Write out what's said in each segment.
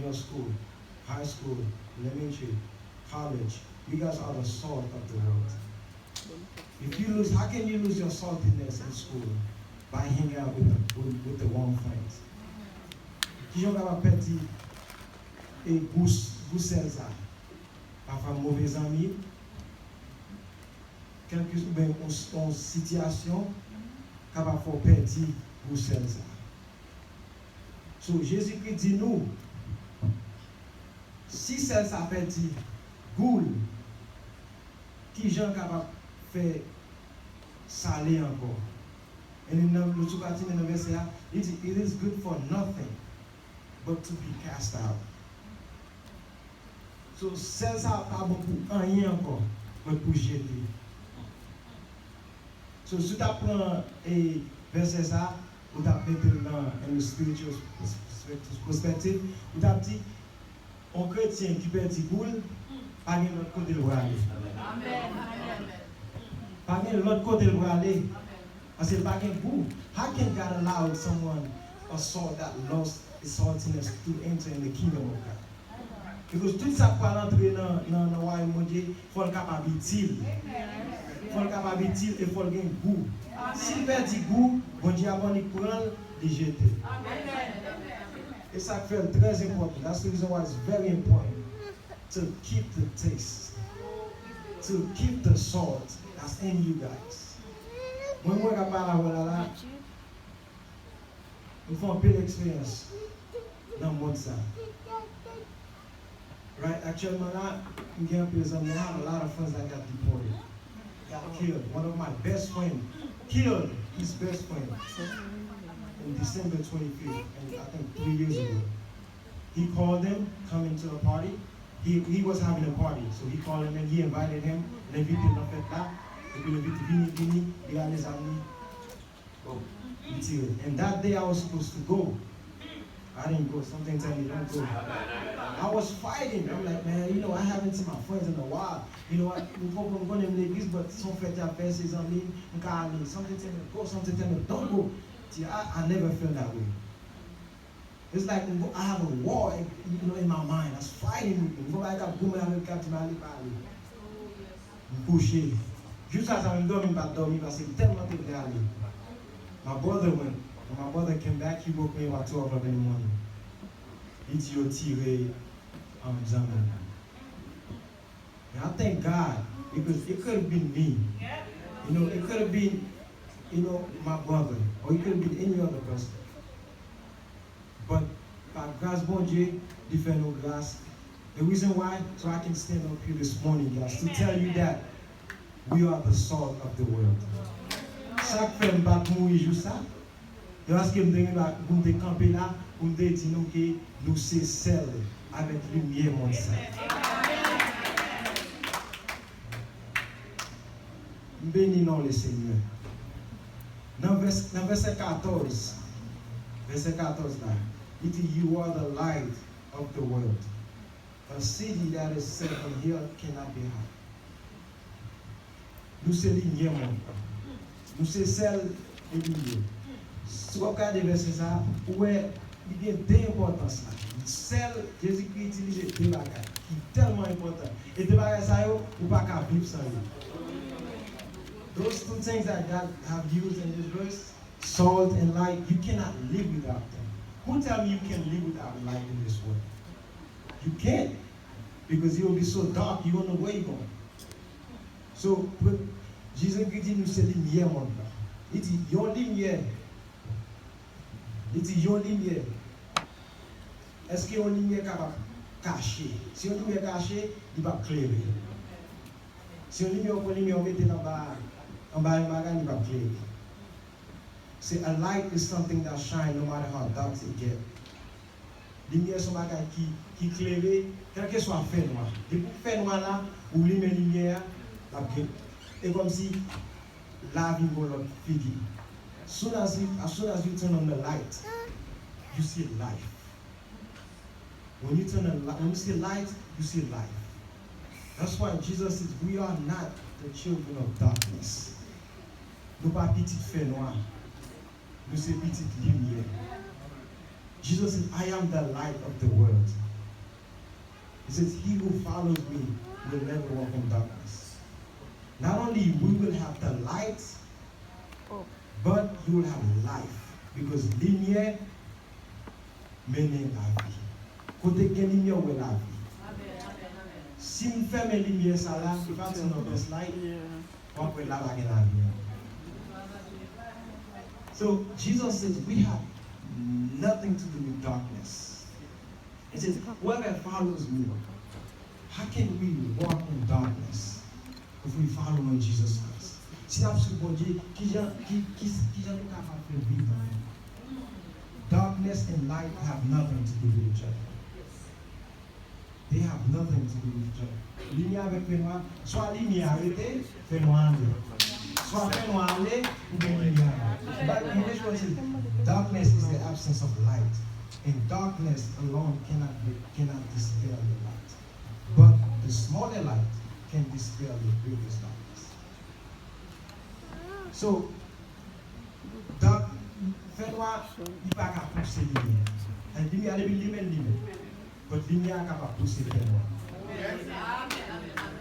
middle school, high school, elementary, college. You guys are the salt of the world. If you lose, how can you lose your saltiness in school? By hanging out with the wrong friends. Qui j'en va perdre et goût ça. Parfois mauvais amis. Quelque une situation capable de perdre goût ça. So Jésus-Christ dit nous, si ça perdu goût, qui j'en capable de faire saler encore. And in the verse, it is good for nothing but to be cast out. So, ça pas bon pour rien encore, mais pour jeter. So, si tu apprends et verset ça, ou tu apprends dans une spiritual perspective, ou tu as dit, un chrétien qui perd du boule, pas de l'autre côté de aller. Amen. Pas de l'autre côté de aller. I said, back in boom, how can God allow someone, a soul that lost its saltiness, to enter in the kingdom of God? Because tout ça pour entrer dans le royaume de Dieu, il faut le capable utile. Il faut le capable utile et il faut le gagner goût. S'il perd du goût, bon Dieu a bon il prend les jeter. Et ça fait très important. That's the reason why it's very important to keep the taste, to keep the salt that's in you guys. Moi, je parle là, il faut un peu d'expérience dans le monde ça. Right? Actuellement là, I have a lot of friends that got deported, got killed. One of my best friends killed his best friend in December 25th, and I think 3 years ago. He called them, coming to a party. He was having a party, so he called him and he invited him. L'invité l'a fait là. And that day I was supposed to go. I didn't go. Something told me don't go. I was fighting. I'm like, man, you know, I haven't seen my friends in a while. You know what? I'm going to l'église, but some fait à faire ses amis. Something tell me go. Something tell me don't go. See, I never felt that way. It's like I have a war, you know, in my mind. I was fighting with me. I got women avec qui m'a parlé. Couché. Juste à ça, je ne pas dormir parce que tellement de aller. My brother went. When my brother came back, he woke me about 2 o'clock in the morning. Il dit au tiré en examen. And I thank God because it could have been me. You know, it could have been, you know, my brother, or it could have been any other person. But by God's bon Dieu, defend no glass. The reason why, so I can stand up here this morning, guys, to tell you that we are the salt of the world. Chaque femme bat mourir juste ça. Et parce que nous sommes campés là, nous disons que nous sommes sel avec lumière mondiale. Bénissons le Seigneur. Dans verset 14 là, it is you are the light of the world. A city that is set on hill cannot be hid. Nous sommes lumière mondiale. Nous sommes sel et lumière. Si vous regardez verset ça, ouais, il y a deux importances là. Celle Jésus-Christ utilise deux bagages qui est tellement important. Et deux bagages ça, vous ne pouvez pas vivre sans eux. Those two things that God have used in this verse, salt and light, you cannot live without them. Who tell me you can live without light in this world? You can't, because it will be so dark, you don't know where you're going. So, Jésus-Christ dit nous c'est lumière monde là. Il dit yon lumière. Il dit yon lumière. Est-ce que yon lumière capable cacher? Si yon lumière cachée, il va clairer. Si yon lumière pour lumière mettre en bas il va clairer. See, a light is something that shines no matter how dark it gets. Lumière c'est un bagage qui claire, quel que soit fait noir. Depuis fait noir là, ou lumière la et comme si la vie va l'autre figure. As soon as you turn on the light, you see life. When you see light, you see life. That's why Jesus says we are not the children of darkness. Nous pas petit fait noir. Nous c'est petite lumière. Jesus said, I am the light of the world. He says, he who follows me will never walk in darkness. Not only we will have the light, but you will have life. Because lumière mène la vie. Côté que lumière ou la vie. Si nous fermons les lumières, ça là, il va être notre slide. On peut la vie. So Jesus says we have nothing to do with darkness. He says, whoever follows me, how can we walk in darkness if we follow in Jesus Christ? Si nous avons Dieu, qui nous capable de vivre? Darkness and light have nothing to do with each other. They have nothing to do with each other. Lumière avec fait noir, soit lumière arrêtée, fait noir aller. Soit fait noir aller, ou bien lumière. But English word says, darkness is the absence of light. And darkness alone cannot dispel the light. But the smaller light can dispel the greatest darkness. So, dark, fait noir, il n'est pas capable de pousser lumière. La lumière, elle est lumière. But lumière est capable de pousser fait noir.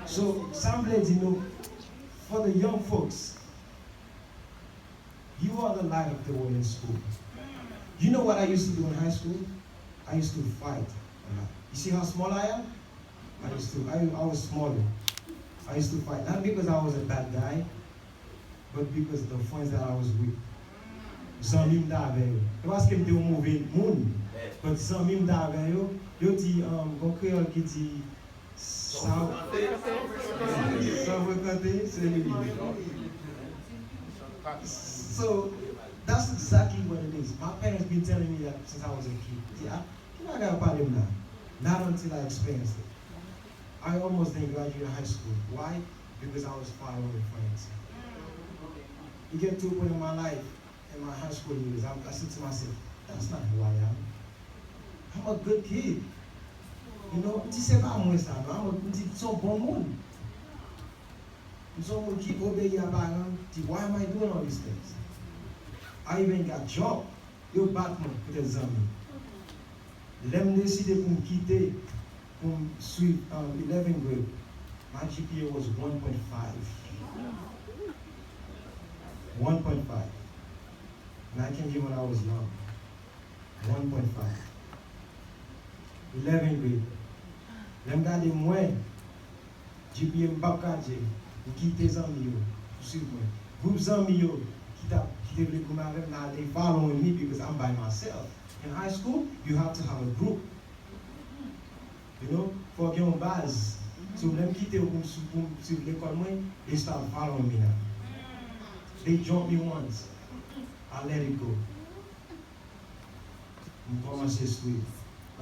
So, some ladies, for the young folks, you are the light of the world in school. You know what I used to do in high school? I used to fight a lot. You see how small I am? I was smaller. I used to fight, not because I was a bad guy, but because of the friends that I was with. Some him da veyo. It was que me deu moving moon, but some him da veyo. Yo ti gon créole qui dit sans reconnaître, c'est lui. So that's exactly what it is. My parents been telling me that since I was a kid. Yeah, I got about him now. Not until I experienced it. I almost didn't graduate high school. Why? Because I was following friends. You get to a point in my life, in my high school years, I said to myself, that's not who I am. I'm a good kid. You know, tu sais pas moi ça, I'm a bon monde. So we keep obeying our parents. Why am I doing all these things? I even got job. Yo Batman, peut-être amis. L'aime décider pour me quitter, pour me suivre 11th grade. My GPA was 1.5. 1.5. And I came here when I was young. 1.5. 11th grade. L'aime garder moins. GPA m'bakadje. Quitte tes amis, suivre. Groups amis, qui develop now they following me because I'm by myself. In high school, you have to have a group. You know, for your base. So them quitte sur l'école moi, they start following me now. They jumped me once. I let it go.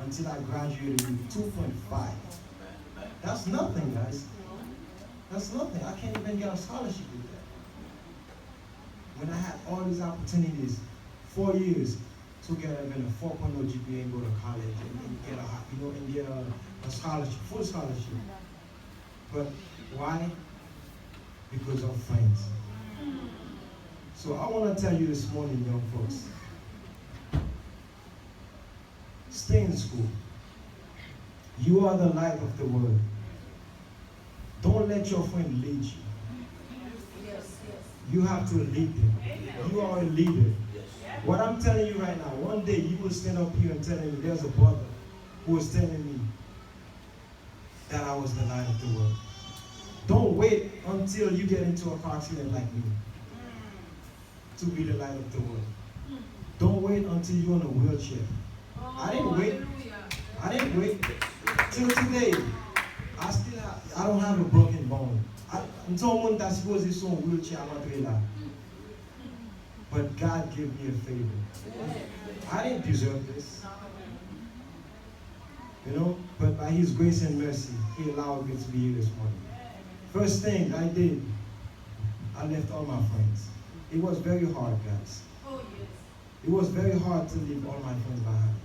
Until I graduated with 2.5. That's nothing, guys. That's nothing. I can't even get a scholarship with that. When I had all these opportunities, 4 years to get even a 4.0 GPA and go to college and get a scholarship, full scholarship. But why? Because of friends. So I want to tell you this morning, young folks, stay in school. You are the light of the world. Don't let your friend lead you. You have to lead them. You are a leader. What I'm telling you right now, one day you will stand up here and tell me there's a brother who was telling me that I was the light of the world. Don't wait until you get into a car accident like me to be the light of the world. Don't wait until you're in a wheelchair. I didn't wait till today. I don't have a broken bone. Someone that's supposed to be in a wheelchair, but God gave me a favor. I didn't deserve this. You know, but by His grace and mercy, He allowed me to be here this morning. First thing I did, I left all my friends. It was very hard, guys. It was very hard to leave all my friends behind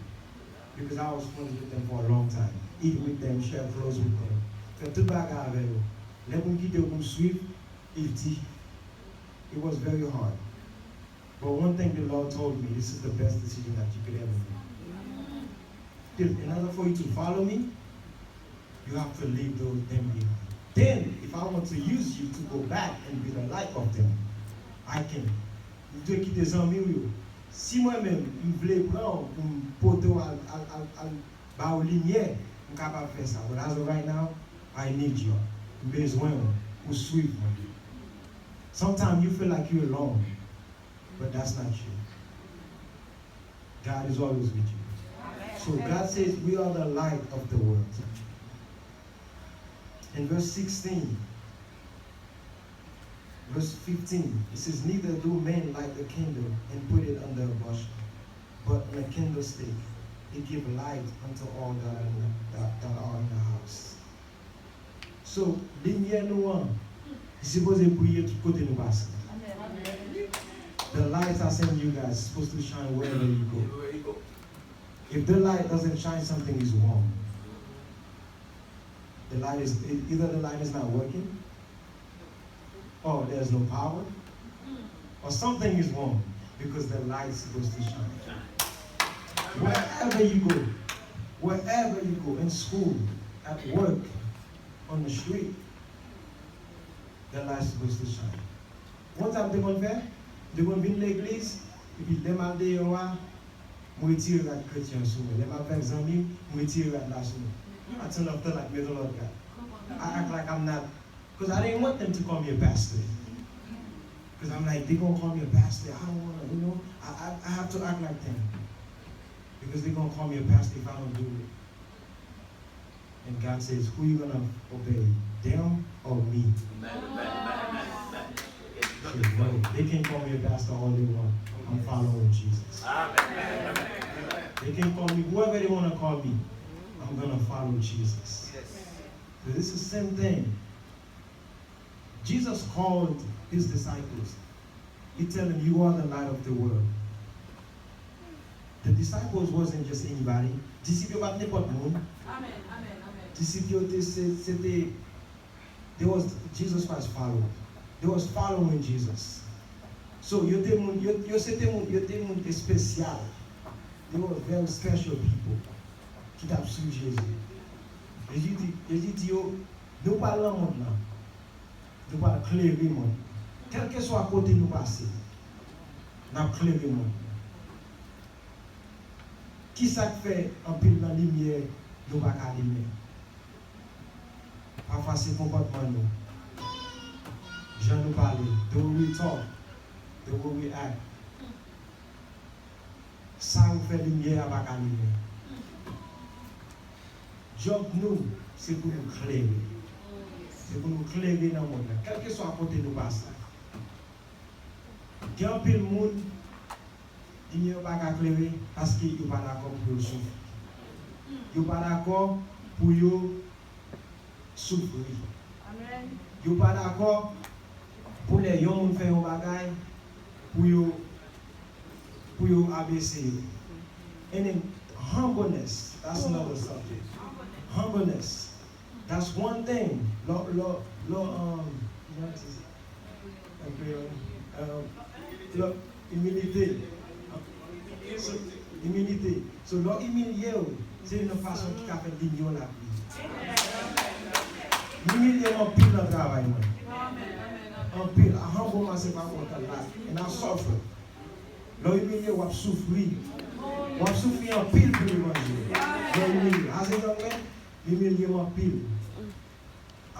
because I was friends with them for a long time. Eat with them, share clothes with them. It was very hard. But one thing the Lord told me, this is the best decision that you could ever make. In order for you to follow me, you have to leave them behind. Then, if I want to use you to go back and be the light of them, I can. Je dois quitter les amis. Si moi-même, je voulais prendre un poteau à la lumière, je suis capable de faire ça. But as of right now, I need you. J'ai besoin pour suivre. Sometimes you feel like you're alone, but that's not you. God is always with you. So God says we are the light of the world. In verse 16, verse 15, it says, neither do men light a candle and put it under a bushel, but on a candlestick. It give light unto all that are in the house. So, lumière noire, is supposed to briller tout côté nous passe. The lights I send you guys is supposed to shine wherever you go. If the light doesn't shine, something is wrong. The light is either the light is not working, or there's no power, or something is wrong because the light is supposed to shine. Wherever you go, in school, at work, on the street, the light is supposed to shine. One time they vont faire, they vont venir l'église, et puis demander moi retirer la chrétien sur moi. Les m'appellent amis, retirer la sur moi. I turn up to like middle of God. I act like I'm not, because I didn't want them to call me a pastor. Because I'm like, they're going to call me a pastor. I don't want to, you know, I have to act like them. Because they're going to call me a pastor if I don't do it. And God says, who are you going to obey? Them or me? No, they can call me a pastor all they want. I'm following Jesus. They can call me whoever they want to call me. I'm going to follow Jesus. So this is the same thing. Jesus called his disciples. He told them, you are the light of the world. The disciples wasn't just anybody. Disciples pas n'importe monde. Amen, amen, amen. Disciples, c'était, there was Jesus was following. They was following Jesus. So you c'était monde spécial. They were very special people qui t'a suivi Jésus. Jésus dit, nous parlons monde là. Nous parlons clairer le monde. Quel que soit à côté nous passer, nous clairer le monde. Qui ça fait en pile dans la lumière, nous pas allumer. Parfois c'est comportement nous. Je nous parle, the way we talk, the way we act. Ça nous fait lumière à pas allumer. Job nous, c'est pour nous clairer. C'est pour nous clairer dans le monde. Quel que soit à côté nous passe. Il y a un peu de monde qui ne pas clairer parce qu'il n'est pas d'accord pour le souffrir. Il n'est pas d'accord pour souffrir. Il n'est pas d'accord pour les gens faire un bagage pour abaisser. And then humbleness, that's another subject. Humbleness, that's one thing. Humilité. Humilité. So, l'humilier, c'est une façon qui a fait l'union la vie. L'humilier, on pile dans le travail. On pile. À humble, c'est pas mon talent. Et on souffre. L'humilier, on souffrir. On souffrir en pile pour le manger. L'humilier. As a young man, l'humilier, on pile.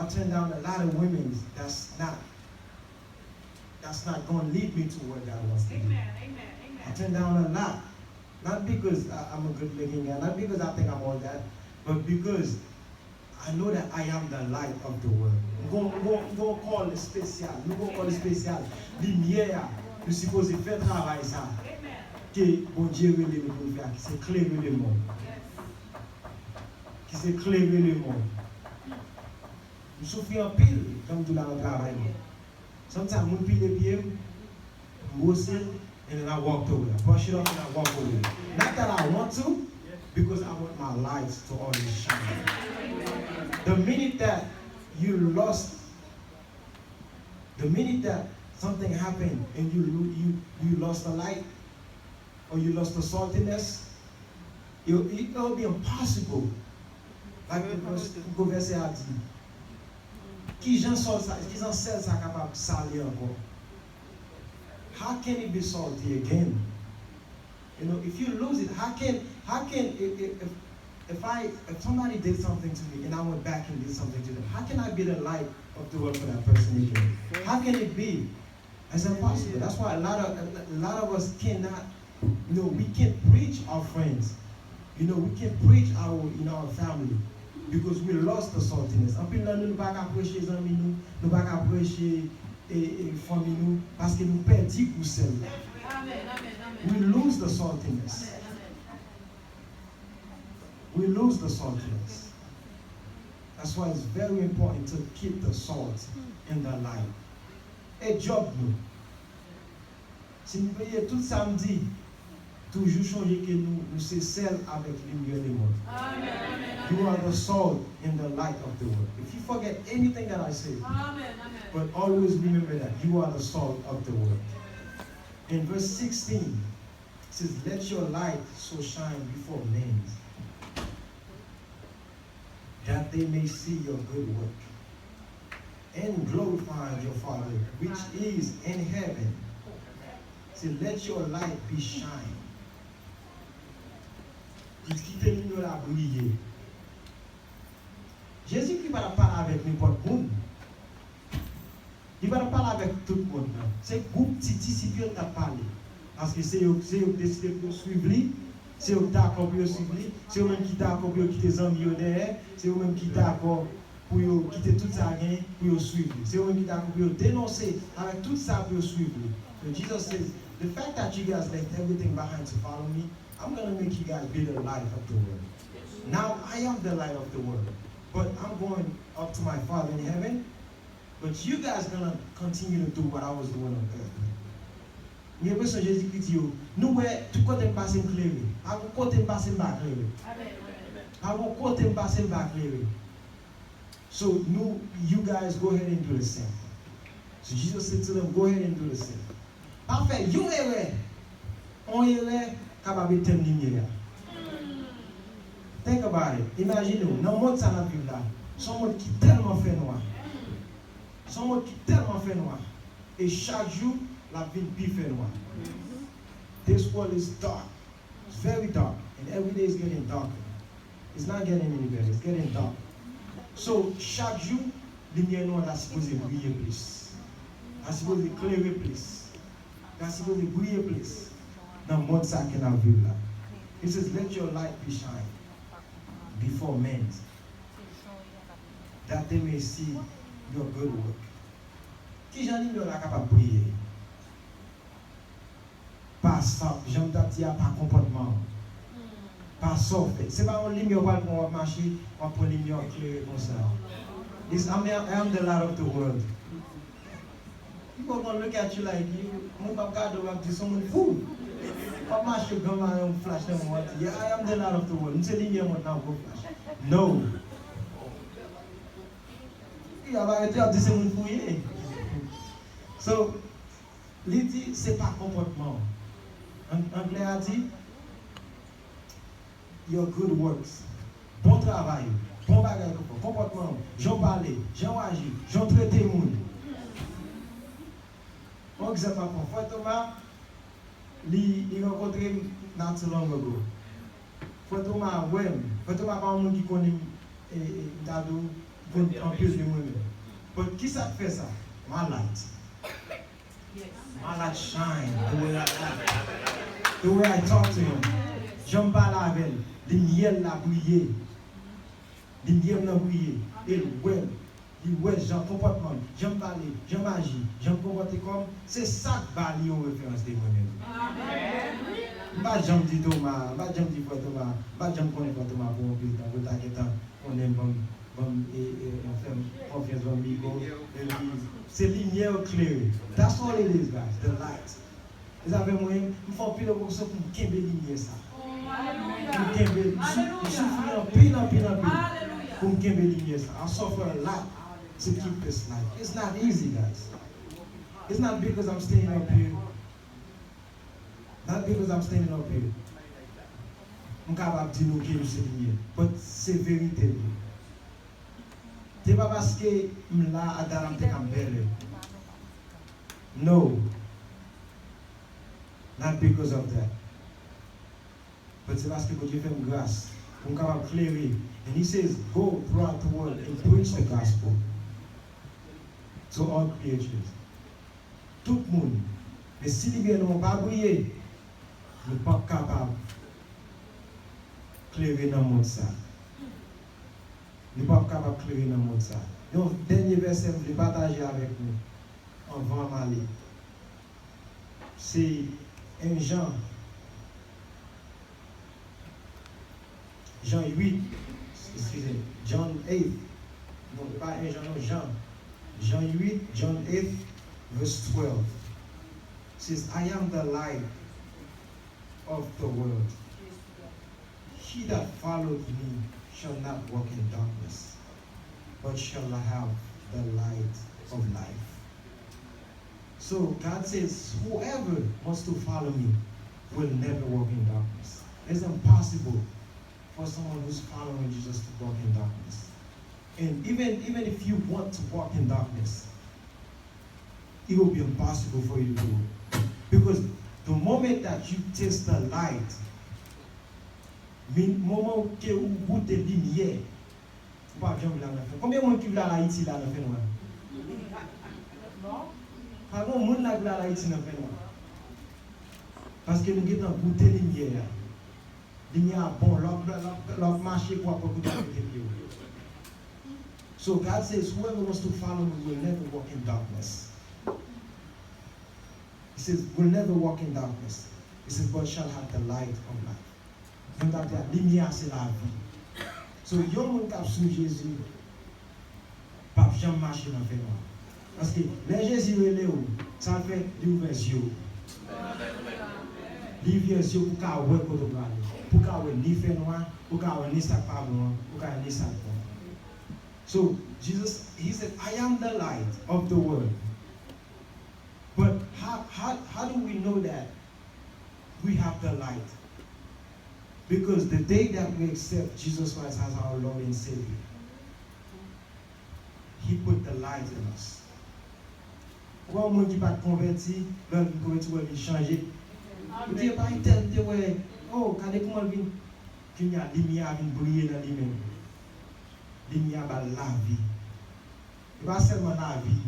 I turn down a lot of women that's not going to lead me to where God wants to lead. I turn down a lot. Not because I'm a good looking guy, not because I think I'm all that, but because I know that I am the light of the world. Nous allons call it spécial. Nous allons call it spécial. Lumière, nous supposons faire travail ça. Que bon Dieu veut nous faire, qui s'éclaire le monde. Qui s'éclaire le monde. Nous souffrons en pile, comme tout là dans le travail. Sometimes we pile les pieds, and then I walked away. I brush it off and I walk away. Not that I want to, because I want my lights to always shine. The minute that you lost, the minute that something happened and you lost the light, or you lost the saltiness, it'll be impossible Like le verset a dit. Qui j'en sel ça capable de salir encore? How can it be salty again? You know, if you lose it, how can if somebody did something to me and I went back and did something to them, how can I be the light of the world for that person again? How can it be? It's impossible. That's why a lot of us cannot, you know, we can't preach our friends. You know, we can't preach our family because we lost the saltiness. En plus, nous ne pouvons pas prêcher les amis, nous ne pouvons pas prêcher les familles parce que nous perdons le sel. We lose the saltiness. We lose the saltiness. That's why it's very important to keep the salt in the life. Et job nous. Si nous voyons tout samedi, toujours changer que nous c'est sel avec lumière du monde. You are the salt in the light of the world. If you forget anything that I say, but always remember that you are the salt of the world. In verse 16, it says, "Let your light so shine before men, that they may see your good work and glorify your Father which is in heaven." Say, let your light be shine. Il quitte nous la briller. Jésus-Christ va parler avec n'importe qui. Il va parler avec tout le monde. C'est groupe Titi si Dieu t'a parlé. Parce que c'est eux qui décident de suivre lui. C'est eux qui d'accord pour suivre lui. C'est eux même qui d'accord pour quitter les amis derrière. C'est eux même qui d'accord pour quitter tout ça pour suivre lui. C'est eux même qui d'accord pour dénoncer avec tout ça pour suivre lui. So Jesus says, the fact that you guys left everything behind to follow me, I'm going to make you guys be the light of the world. Now I am the light of the world. But I'm going up to my Father in heaven. But you guys are going to continue to do what I was doing on earth. Mais après ça, Jésus-Christ dit, nous, tout côté passé clairé. À mon côté passé bas clairé. À mon côté passé bas clairé. So you guys go ahead and do the same. So Jesus said to them, go ahead and do the same. Parfait, you erreur. On erreur, capable de lumière. Think about it. Imaginez-vous, dans le monde ça n'a plus là. Son monde qui tellement fait noir. Son monde qui tellement fait noir. Et chaque jour, la ville plus fait noir. This world is dark. It's very dark. And every day is getting darker. It's not getting any better. It's getting dark. So, chaque jour, lumière noire est supposée briller plus. Elle est supposée éclairer plus. Elle est supposée briller plus. Dans le monde ça qu'on a vu là. It says, let your light be shine before men, that they may see your good work. Qui j'en ai là capable de briller? Pas ça, j'aime dire pas comportement. Pas ça fait. C'est pas une lumière pour on marcher, on prend une lumière claire comme ça. I am the light of the world. People gonna look at you like you. Mon papa doit dire someone fool. Pas marcher comme un flash dans moi. Yeah, I am the light of the world. C'est lumière maintenant pour flash. No. Il va arrêter à dire c'est mon fouillé. So, l'idée c'est pas comportement. Anglais a dit your good works. Bon travail, bon bagage, comportement, j'en parler, j'en agir, j'en traiter le monde. Par exemple, Frère Thomas, il a rencontré not too long ago. Frère Thomas, ouais, Frère Thomas, pas un monde qui connaît Dado, en plus de moi-même. Mais qui ça fait ça? My light. My light shine the way I talk to him. J'en parle avec elle. Lumière l'a brillé. Lumière l'a brillé. Et ouais, j'en comportement, j'en parler, j'en agir, j'en comporter comme. C'est ça que Bali en référence de moi-même. Pas j'en dis Thomas, pas j'en dis Frère Thomas, pas j'en connais Frère Thomas pour un peu de temps, pour ta on aime et faire confiance dans Migo. C'est lumière claire. That's all it is, guys, the light. Vous avez moyen, il faut pile pour ça pour qu'elle lumière ça. Pour qu'elle souffrir pile pour qu'elle lumière ça. I suffer a lot to keep this light. It's not easy, guys. It's not because I'm standing up here. Not because I'm standing up here. suis capable de dire que nous sommes lumière. Mais c'est vérité. Ce n'est pas parce que je suis là à Daramte Campbell. No. Not because of that. But c'est parce que Dieu fait une grâce. Pour nous capable clairer. And he says, go throughout the world and preach the gospel to all creatures. Tout le monde. Mais si les gars n'ont pas brillé, nous ne sommes pas capables de clairer dans le monde ça. Nous ne sommes pas capables de clairer dans le monde ça. Donc, dernier verset, je vais partager avec nous avant d'aller. C'est un Jean 8, excusez, John 8, non pas un Jean, Jean 8, John 8, verse 12. It says, I am the light of the world. He that followeth me shall not walk in darkness, but shall have the light of life. So God says, whoever wants to follow me will never walk in darkness. It's impossible for someone who's following Jesus to walk in darkness. And even if you want to walk in darkness, it will be impossible for you to do it. Because the moment that you taste the light, le moment où vous goûtez la lumière, vous ne pouvez jamais la faire. Combien de monde qui veut la Haïti là dans le fait noir? Non. Pardon, monde là la Haïti dans le fait noir. Parce que nous avons goûté la lumière. La lumière bon, leur marché pour avoir goûté la lumière. So God says, whoever wants to follow me will never walk in darkness. He says, will never walk in darkness. He says, but shall have the light of life. Donc, la lumière, c'est la vie. So, yon moun kap sou Jésus, pa jamais marcher dans le fait noir. Parce que les Jésus est là, ça fait l'ouvrir les yeux. L'ouvrir les yeux pour qu'on voit côté droit, pour qu'on voit ni fait noir, pour qu'on voit ni sac pas bon, pour qu'on voit ni sac bon. So, Jesus, he said, I am the light of the world. But how do we know that we have the light? Because the day that we accept Jesus Christ as our Lord and Savior, He put the light in us. Pourquoi on ne dit pas converti, l'homme converti va changer? On ne dit pas interdit, oh, quand les comment qu'il y a lumière qui brille dans lui-même. Lumière va la vie. Et pas seulement la vie,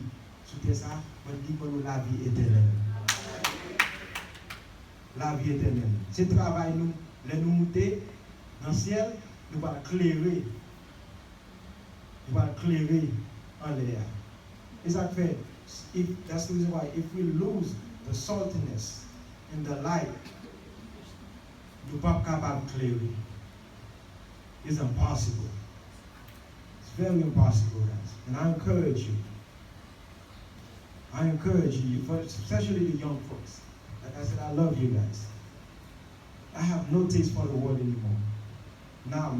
c'était ça, mais il dit la vie éternelle. La vie éternelle. C'est travail nous. Les nous monter dans le ciel, nous allons éclairer. Nous allons éclairer en l'air. Et ça fait, that's the reason why, if we lose the saltiness and the light, nous ne sommes pas capables d'éclairer. It's impossible. It's very impossible, guys. And I encourage you, especially the young folks. Like I said, I love you guys. I have no taste for the world anymore. Now,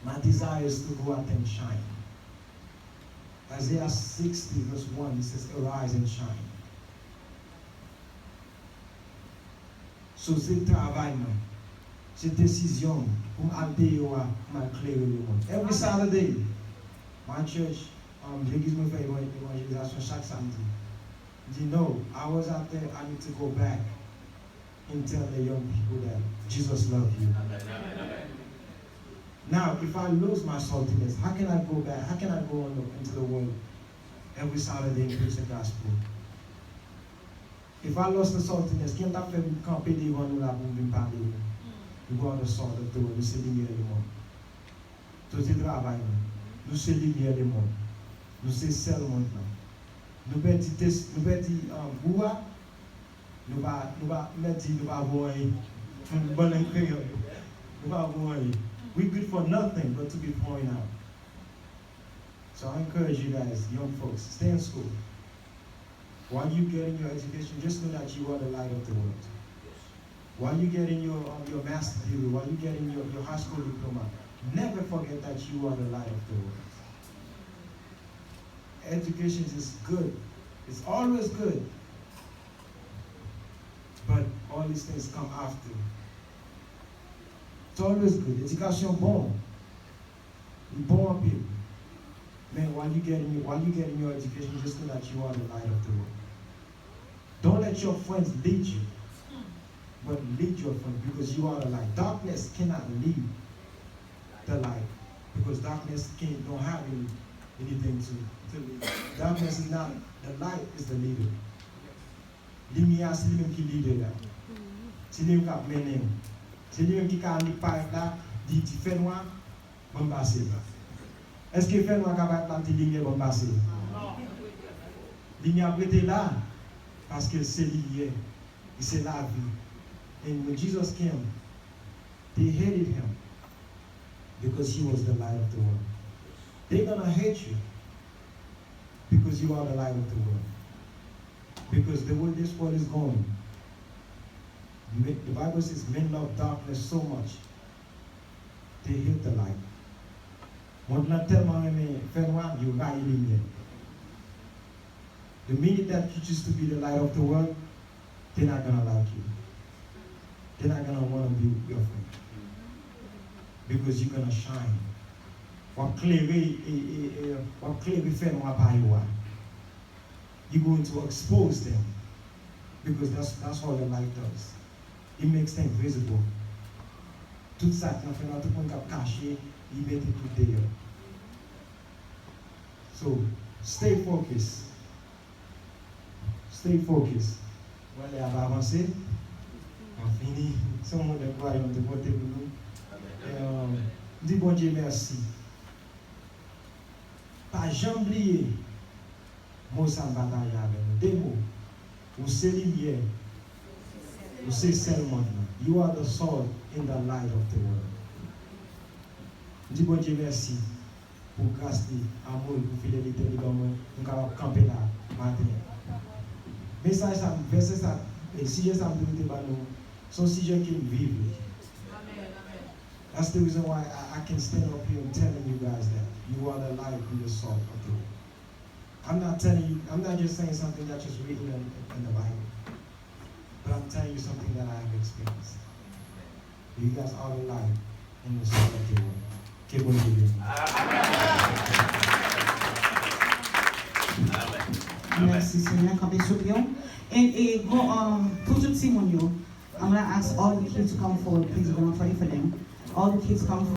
my desire is to go out and shine. Isaiah 60 verse 1, it says, arise and shine. So c'est travail, c'est décision pour m'aider à éclairer le monde. Every Saturday, my church, l'église me fait évangélisation chaque samedi. You know, I was out there, I need to go back and tell the young people that Jesus loves you. Now, if I lose my saltiness, how can I go back? How can I go into the world every Saturday and preach the gospel? If I lost the saltiness, can't I camper devant nous là pour me parler? Nous voir le sort de tout, nous c'est lumière du monde. Tout ce travail, nous c'est lumière du monde. Nous c'est sel du monde. Nous bâtis bois. Nous va mettre nous va voir bon incroyable. Nous va voir. We're good for nothing but to be pouring out. So I encourage you guys, young folks, stay in school. While you getting your education, just know that you are the light of the world. While you getting your master's degree, while you getting your high school diploma, never forget that you are the light of the world. Education is good. It's always good. But all these things come after. It's always good. Education bon. You born people. Man, while you getting your education, just know that you are the light of the world. Don't let your friends lead you, but lead your friends because you are the light. Darkness cannot lead the light because darkness don't have anything to lead. Darkness is not, the light is the leader. Lumière, c'est lui-même qui leader là. C'est lui-même qui a mené. C'est lui-même qui a mis par là, dit fait noir, bon passer là. Est-ce que fait noir capable de dire lumière bon passer? Lumière prêté là parce que c'est lié et c'est la vie. And when Jesus came, they hated him because he was the light of the world. They're gonna hate you because you are the light of the world. Because the way this world is going, the Bible says men love darkness so much, they hate the light. Mon a tellement aimé faire noir, you raille lumière. The minute that you choose to be the light of the world, they're not gonna like you. They're not gonna want to be your friend. Because you're gonna shine. What clearly fait noir par you are. You're going to expose them because that's all the light does. It makes things visible. Tout ça qui fait tout le monde caché, il met tout dehors. So stay focused. Stay focused. Voilà, on va avancer. On finit. C'est un moment de gloire de côté pour nous. Dis bon Dieu merci. Pas jamais oublier. Moussa bataille avec nous. Des mots. Vous c'est lumière. Vous c'est seulement. You are the sword in the light of the world. Dis bon Dieu merci pour grâce, amour, pour fidélité de l'homme. Nous allons camper là matin. Message ça, verset ça, et sujet ça me dit nous, son sujet qui vivent. That's the reason why I can stand up here and telling you guys that you are the light and the salt of the world. I'm not telling you, I'm not just saying something that's just written in the Bible, but I'm telling you something that I have experienced. You guys are the light and the salt of the world. Keep on living. Merci Seigneur, campé sur pion. Et pour tout le monde, I'm going to ask all the kids to come forward, please. We're going to pray for them. All the kids come forward.